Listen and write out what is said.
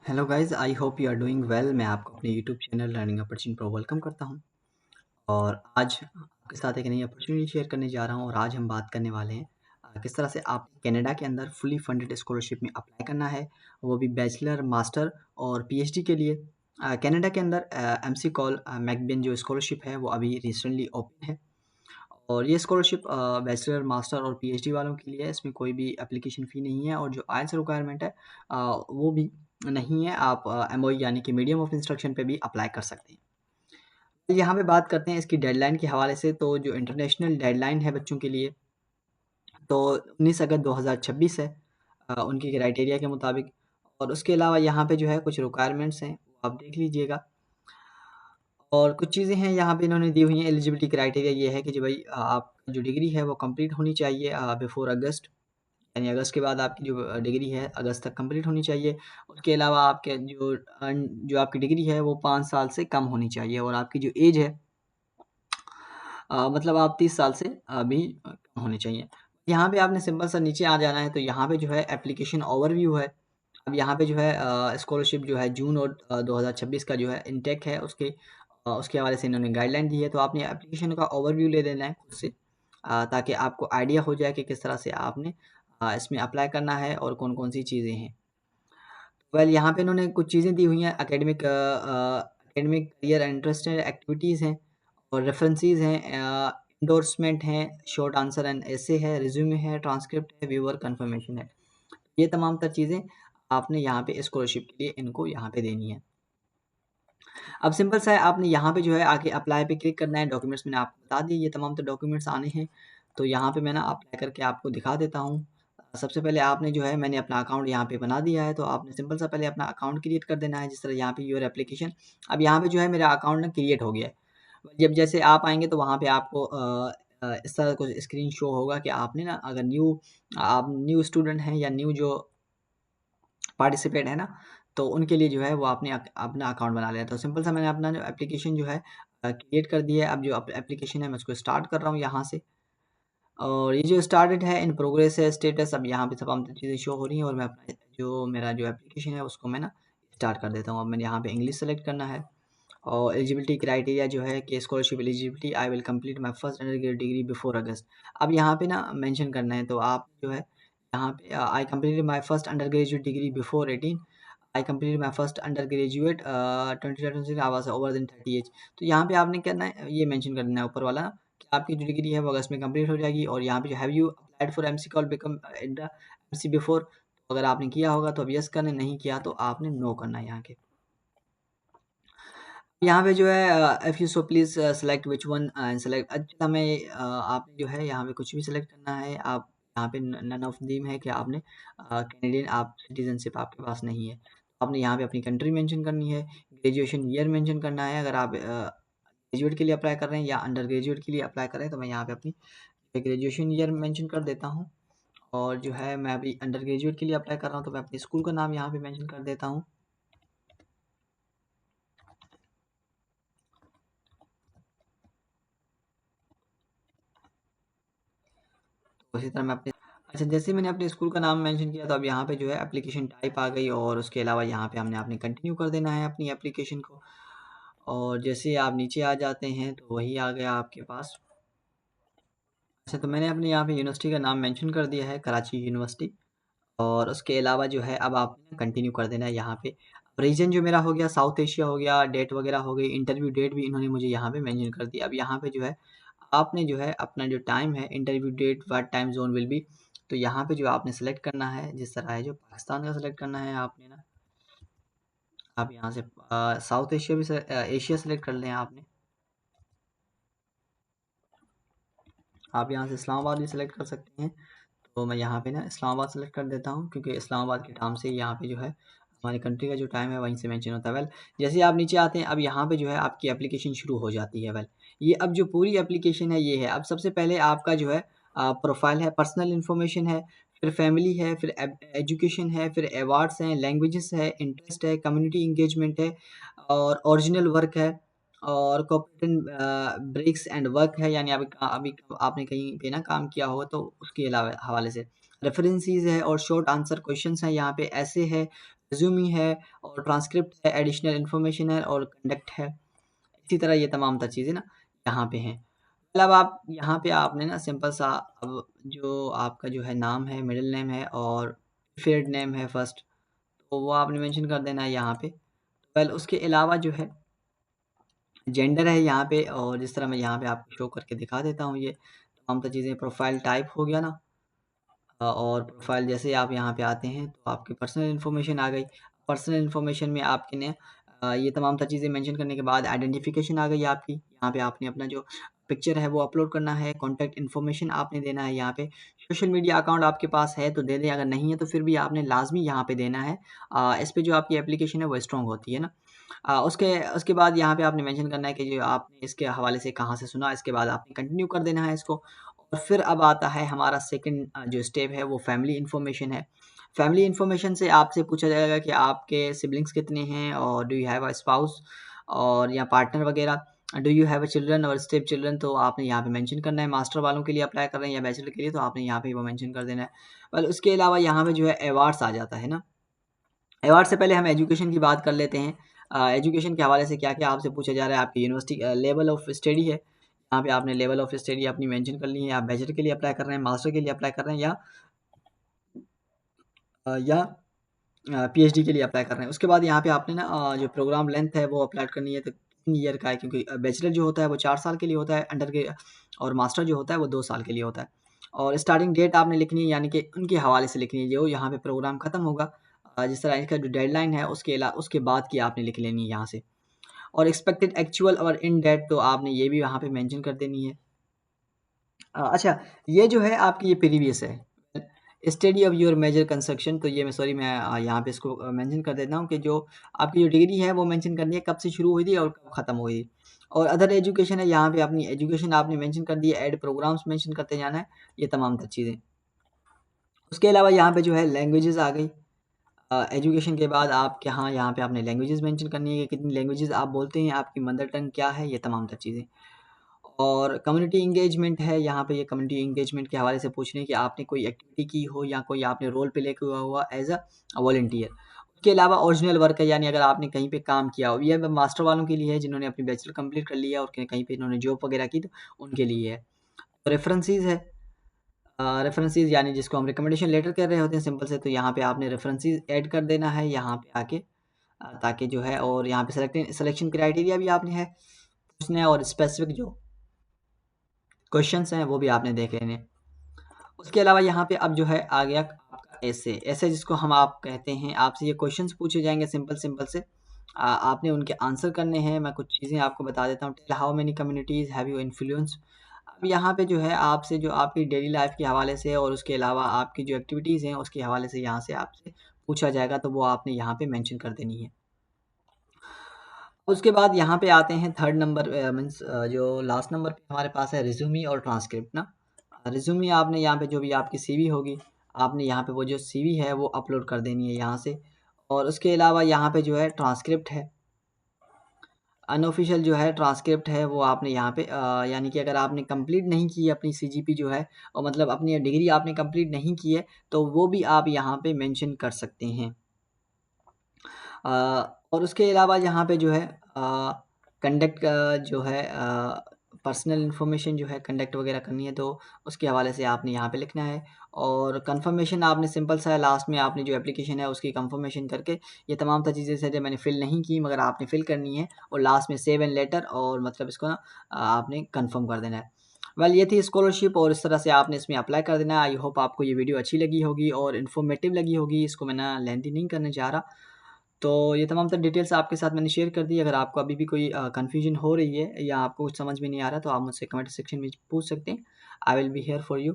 Hello guys, I hope you are doing well. मैं आपको अपने YouTube channel learning opportunity pro welcome करता हूं और आज आपके साथ एक नई अपॉर्चुनिटी शेयर करने जा रहा हूं। और आज हम बात करने वाले हैं किस तरह से आप कनाडा के अंदर फुली फंडेड स्कॉलरशिप में अप्लाई करना है, वो भी बैचलर, मास्टर और पीएचडी के लिए। कनाडा के अंदर एमसी कॉल मैकबेन जो स्कॉलरशिप है वो अभी रिसेंटली ओपन है और ये स्कॉलरशिप बैचलर, मास्टर और पीएचडी वालों के लिए है। इसमें कोई भी एप्लीकेशन फ़ी नहीं है और जो आइल्स रिक्वायरमेंट है वो भी नहीं है। आप एमओई यानी कि मीडियम ऑफ इंस्ट्रक्शन पे भी अप्लाई कर सकते हैं। यहाँ पे बात करते हैं इसकी डेडलाइन के हवाले से। तो जो इंटरनेशनल डेडलाइन है बच्चों के लिए, तो 19 अगस्त 2026 है उनके क्राइटेरिया के मुताबिक। और उसके अलावा यहाँ पे जो है कुछ रिक्वायरमेंट्स हैं, वो आप देख लीजिएगा। और कुछ चीज़ें हैं यहाँ पे इन्होंने दी हुई हैं। एलिजिबिलिटी क्राइटेरिया ये है कि जो भाई आपकी जो डिग्री है वो कंप्लीट होनी चाहिए बिफोर अगस्त, यानी अगस्त के बाद आपकी जो डिग्री है अगस्त तक कंप्लीट होनी चाहिए। उसके अलावा आपके जो आपकी डिग्री है वो 5 साल से कम होनी चाहिए और आपकी जो एज है मतलब आप 30 साल से अभी कम होनी चाहिए। यहाँ पे आपने सिंपल सा नीचे आ जाना है, तो यहाँ पे जो है एप्लीकेशन ओवरव्यू है। अब यहाँ पे जो है स्कॉलरशिप जो है जून और 2026 का जो है इनटेक है, उसके हवाले से इन्होंने गाइडलाइन दी है। तो आपने एप्लीकेशन का ओवरव्यू ले लेना है खुद से, ताकि आपको आइडिया हो जाए कि किस तरह से आपने इसमें अप्लाई करना है और कौन-कौन सी चीज़ें हैं। वेल यहाँ पे इन्होंने कुछ चीज़ें दी हुई हैं। एकेडमिक करियर इंटरेस्टेड एक्टिविटीज़ हैं और रेफरेंसेस हैं, एंडोर्समेंट हैं, शॉर्ट आंसर एंड एसे है, रिज्यूमे है, ट्रांसक्रिप्ट है, व्यूअर कंफर्मेशन है। ये तमाम तर चीज़ें आपने यहाँ पे स्कॉलरशिप के लिए इनको यहाँ पे देनी है। अब सिंपल सा है, आपने यहाँ पे जो है आके अप्लाई पे क्लिक करना है। डॉक्यूमेंट्स मैंने आपको बता दिए, ये तमाम तो डॉक्यूमेंट्स आने हैं। तो यहाँ पे मैं ना अप्लाई करके आपको दिखा देता हूँ। सबसे पहले आपने जो है, मैंने अपना अकाउंट यहाँ पे बना दिया है, तो आपने सिंपल सा पहले अपना अकाउंट क्रिएट कर देना है। जिस तरह यहाँ पे योर एप्लीकेशन, अब यहाँ पे जो है मेरा अकाउंट ना क्रिएट हो गया है। जब जैसे आप आएँगे तो वहाँ पे आपको इस तरह कुछ स्क्रीन शो होगा कि आपने ना, अगर आप न्यू स्टूडेंट हैं या न्यू जो पार्टिसिपेट है ना, तो उनके लिए जो है वो आपने अपना अकाउंट बना लिया। तो सिंपल सा मैंने अपना जो एप्लीकेशन जो है क्रिएट कर दिया है। अब जो एप्लीकेशन है मैं उसको स्टार्ट कर रहा हूँ यहाँ से। और ये जो स्टार्टेड है, इन प्रोग्रेस है, स्टेटस, अब यहाँ पे तमाम चीज़ें शो हो रही हैं और मैं अपना मेरा जो एप्लीकेशन है उसको मैं ना स्टार्ट कर देता हूँ। अब मैंने यहाँ पे इंग्लिश सेलेक्ट करना है और एलिजिबिलिटी क्राइटेरिया जो है कि scholarship eligibility, I will complete my first undergraduate degree before August. अब यहाँ पे ना मेंशन करना है, तो आप जो है यहाँ पे I completed my first undergraduate degree before 18, I completed my first undergraduate 2026 I was over then 30 age. तो यहाँ पे आपने करना है, ये मेंशन कर देना है ऊपर वाला, कि आपकी जो डिग्री है वो अगस्त में कंप्लीट हो जाएगी। और यहाँ पे जो have you applied for MC call become in the MC before, अगर आपने किया होगा तो अब यस करना है, नहीं किया तो आपने नो करना है यहाँ के। यहाँ पे जो है if you so please select which one and select, अच्छा हमें आपने जो है यहाँ पे कुछ भी सेलेक्ट करना है। आप यहाँ पे नन ऑफ दीम है कि आपने कैनेडियन, आप सिटीज़नशिप आपके पास नहीं है। आपने यहाँ पे अपनी कंट्री मेंशन करनी है, ग्रेजुएशन ईयर मेंशन करना है। अगर आप ग्रेजुएट के लिए अप्लाई कर रहे हैं या अंडर ग्रेजुएट के लिए अप्लाई कर रहे हैं, तो मैं यहाँ पे अपनी ग्रेजुएशन ईयर मेंशन कर देता हूँ। और जो है मैं अभी अंडर ग्रेजुएट के लिए अप्लाई कर रहा हूँ, तो मैं अपने स्कूल का नाम यहाँ पे मेंशन कर देता हूँ। उसी तरह मैं अपने, अच्छा जैसे ही मैंने अपने स्कूल का नाम मेंशन किया, तो अब यहाँ पे जो है एप्लीकेशन टाइप आ गई और उसके अलावा यहाँ पे हमने आपने कंटिन्यू कर देना है अपनी एप्लीकेशन को। और जैसे ही आप नीचे आ जाते हैं तो वही आ गया आपके पास। अच्छा, तो मैंने अपने यहाँ पे यूनिवर्सिटी का नाम मेंशन कर दिया है, कराची यूनिवर्सिटी। और उसके अलावा जो है अब आपने कंटिन्यू कर देना है यहाँ पे। रीजन जो मेरा हो गया साउथ एशिया हो गया, डेट वगैरह हो गई, इंटरव्यू डेट भी इन्होंने मुझे यहाँ पे मेंशन कर दी। अब यहाँ पे जो है आपने जो है अपना जो टाइम है, interview date what time zone will be, तो यहाँ पे जो आपने सेलेक्ट करना है, जिस तरह है जो पाकिस्तान का सेलेक्ट करना है आपने ना। आप यहाँ से साउथ एशिया भी एशिया सेलेक्ट कर लें आपने। आप यहाँ से इस्लामाबाद भी सेलेक्ट कर सकते हैं। तो मैं यहाँ पे ना इस्लामाबाद सेलेक्ट कर देता हूँ, क्योंकि इस्लामाबाद के नाम से यहाँ पे जो है हमारी कंट्री का जो टाइम है वहीं से मेंशन होता है। वेल जैसे ही आप नीचे आते हैं, अब यहाँ पे जो है आपकी एप्लीकेशन शुरू हो जाती है। वेल ये अब जो पूरी एप्लीकेशन है ये है। अब सबसे पहले आपका जो है प्रोफाइल है, पर्सनल इन्फॉर्मेशन है, फिर फैमिली है, फिर एजुकेशन है, फिर अवार्ड्स हैं, लैंग्वेजेस है, इंटरेस्ट है, कम्युनिटी इंगेजमेंट है और ओरिजिनल वर्क है और कॉपरेटिव ब्रेक्स एंड वर्क है, यानी अभी अभी आपने कहीं पे ना काम किया हो तो उसके अलावा हवाले से रेफरेंसेस है और शॉर्ट आंसर क्वेश्चंस हैं। यहाँ पे ऐसे है, रिज्यूमी है और ट्रांसक्रिप्ट है, एडिशनल इन्फॉर्मेशन है और कंडक्ट है। इसी तरह ये तमाम तर चीज़ें ना यहाँ पे हैं। मतलब आप यहाँ पे आपने ना सिंपल सा अब जो आपका जो है नाम है, मिडिल नेम है और प्रीफर्ड नेम है फर्स्ट, तो वो आपने मेंशन कर देना है यहाँ पे। वेल उसके अलावा जो है जेंडर है यहाँ पे, और जिस तरह मैं यहाँ पे आपको शो करके दिखा देता हूँ ये तमाम तर चीज़ें। प्रोफाइल टाइप हो गया ना, और प्रोफाइल जैसे ही आप यहाँ पे आते हैं तो आपकी पर्सनल इन्फॉर्मेशन आ गई। पर्सनल इन्फॉर्मेशन में आपके ने ये तमाम तर चीज़ें मेंशन करने के बाद आइडेंटिफिकेशन आ गई आपकी। यहाँ पे आपने अपना जो पिक्चर है वो अपलोड करना है, कॉन्टैक्ट इन्फॉर्मेशन आपने देना है यहाँ पे। सोशल मीडिया अकाउंट आपके पास है तो दे दें, अगर नहीं है तो फिर भी आपने लाज़मी यहाँ पे देना है। इस पे जो आपकी एप्लीकेशन है वो स्ट्रॉन्ग होती है ना। उसके उसके बाद यहाँ पे आपने मेंशन करना है कि जो आपने इसके हवाले से कहाँ से सुना, इसके बाद आपने कंटिन्यू कर देना है इसको। और फिर अब आता है हमारा सेकंड जो स्टेप है वो फैमिली इन्फॉर्मेशन है। फैमिली इन्फॉर्मेशन से आपसे पूछा जाएगा कि आपके सिबलिंग्स कितने हैं और do you have a spouse और या पार्टनर वगैरह, do you have a children और स्टेप चिल्ड्रन, तो आपने यहाँ पे मेंशन करना है। मास्टर वालों के लिए अप्लाई कर रहे हैं या बैचलर के लिए तो आपने यहाँ पे वो मेंशन कर देना है। बस उसके अलावा यहाँ पे जो है अवार्ड्स आ जाता है ना। अवार्ड से पहले हम एजुकेशन की बात कर लेते हैं। एजुकेशन के हवाले से क्या-क्या आपसे पूछा जा रहा है, आपकी यूनिवर्सिटी लेवल ऑफ स्टडी है। यहाँ पे आपने लेवल ऑफ स्टडी अपनी मेंशन कर ली है। आप बैचलर के लिए अप्लाई कर रहे हैं, मास्टर के लिए अप्लाई कर रहे हैं या पीएचडी के लिए अप्लाई कर रहे हैं। उसके बाद यहाँ पे आपने ना जो प्रोग्राम लेंथ है वो अप्लाई करनी है, तो कितनी ईयर का है, क्योंकि बैचलर जो होता है वो 4 साल के लिए होता है अंडर के, और मास्टर जो होता है वो 2 साल के लिए होता है। और स्टार्टिंग डेट आपने लिखनी है, यानी कि उनके हवाले से लिखनी है जो यहाँ पे प्रोग्राम खत्म होगा। जिस तरह इसका जो डेडलाइन है उसके बाद की आपने लिख लेनी है यहाँ से। और एक्सपेक्टेड एक्चुअल और इन डेट तो आपने ये भी यहाँ पे मेंशन कर देनी है। अच्छा, ये जो है आपकी ये प्रीवियस है। Study of your major construction, तो ये मैं यहाँ पे इसको मेंशन कर देता हूँ कि जो आपकी जो डिग्री है वो मेंशन करनी है, कब से शुरू हुई थी और कब खत्म हुई थी। और अदर एजुकेशन है, यहाँ पे अपनी एजुकेशन आपने मेंशन कर दी है, ऐड प्रोग्राम्स मेंशन करते जाना है, ये तमाम तर चीज़ें। उसके अलावा यहाँ पे जो है लैंग्वेजेस आ गई। एजुकेशन के बाद आप यहाँ पे आपने लैंग्वेजेस मेंशन करनी है कि कितनी लैंग्वेजेस आप बोलते हैं, आपकी मदर टंग क्या है, ये तमाम तर चीज़ें। और कम्युनिटी एंगेजमेंट है, यहाँ पे ये कम्युनिटी एंगेजमेंट के हवाले से पूछ रहे हैं कि आपने कोई एक्टिविटी की हो या कोई आपने रोल प्ले किया हुआ एज अ वॉलंटियर। उसके अलावा ओरिजिनल वर्क है, यानी अगर आपने कहीं पे काम किया हो, ये मास्टर वालों के लिए है जिन्होंने अपनी बैचलर कंप्लीट कर लिया और कहीं पे इन्होंने जॉब वगैरह की तो उनके लिए है। रेफरेंसेस है, रेफरेंसेस यानी जिसको हम रिकमेंडेशन लेटर कह रहे होते हैं सिंपल से, तो यहाँ पे आपने रेफरेंसेस ऐड कर देना है यहाँ पे आके, ताकि जो है, और यहाँ पे सिलेक्शन क्राइटेरिया भी आपने है पूछना है, और स्पेसिफिक जो क्वेश्चंस हैं वो भी आपने देखे हैं। उसके अलावा यहाँ पे अब जो है आ गया आपका ऐसे ऐसे जिसको हम आप कहते हैं, आपसे ये क्वेश्चंस पूछे जाएंगे सिंपल सिंपल से, आपने उनके आंसर करने हैं। मैं कुछ चीज़ें आपको बता देता हूँ। Tell how many communities have you influence. अब यहाँ पे जो है आपसे जो आपकी डेली लाइफ के हवाले से और उसके अलावा आपकी जो एक्टिविटीज़ हैं उसके हवाले से यहाँ से आपसे पूछा जाएगा, तो वो आपने यहाँ पे मेंशन कर देनी है। उसके बाद यहाँ पे आते हैं थर्ड नंबर, मीन्स जो लास्ट नंबर पे हमारे पास है रिज्यूमी और ट्रांसक्रिप्ट ना। रिज्यूमी आपने यहाँ पे जो भी आपकी सीवी होगी, आपने यहाँ पे वो जो सीवी है वो अपलोड कर देनी है यहाँ से। और उसके अलावा यहाँ पे जो है ट्रांसक्रिप्ट है, अनऑफिशियल जो है ट्रांसक्रिप्ट है वो आपने यहाँ पे यानी कि अगर आपने कंप्लीट नहीं की है अपनी सीजीपी जो है, और मतलब अपनी डिग्री आपने कंप्लीट नहीं की है, तो वो भी आप यहाँ पे मेंशन कर सकते हैं। अ, और उसके अलावा यहाँ पे जो है कंडक्ट जो है पर्सनल इन्फॉर्मेशन जो है कंडक्ट वगैरह करनी है, तो उसके हवाले से आपने यहाँ पे लिखना है। और कंफर्मेशन आपने सिंपल सा है, लास्ट में आपने जो एप्लीकेशन है उसकी कंफर्मेशन करके, ये तमाम तर चीज़ें से जो मैंने फ़िल नहीं की मगर आपने फ़िल करनी है, और लास्ट में सेव एंड लेटर, और मतलब इसको ना आपने कंफर्म कर देना है। वेल ये थी स्कॉलरशिप, और इस तरह से आपने इसमें अप्लाई कर देना है। आई होप आपको ये वीडियो अच्छी लगी होगी और इन्फॉर्मेटिव लगी होगी। इसको मैं ना लेंथी नहीं करना चाह रहा। तो ये तमाम तर डिटेल्स आपके साथ मैंने शेयर कर दी। अगर आपको अभी भी कोई कन्फ्यूजन हो रही है या आपको कुछ समझ में नहीं आ रहा, तो आप मुझसे कमेंट सेक्शन में पूछ सकते हैं। I will be here for you.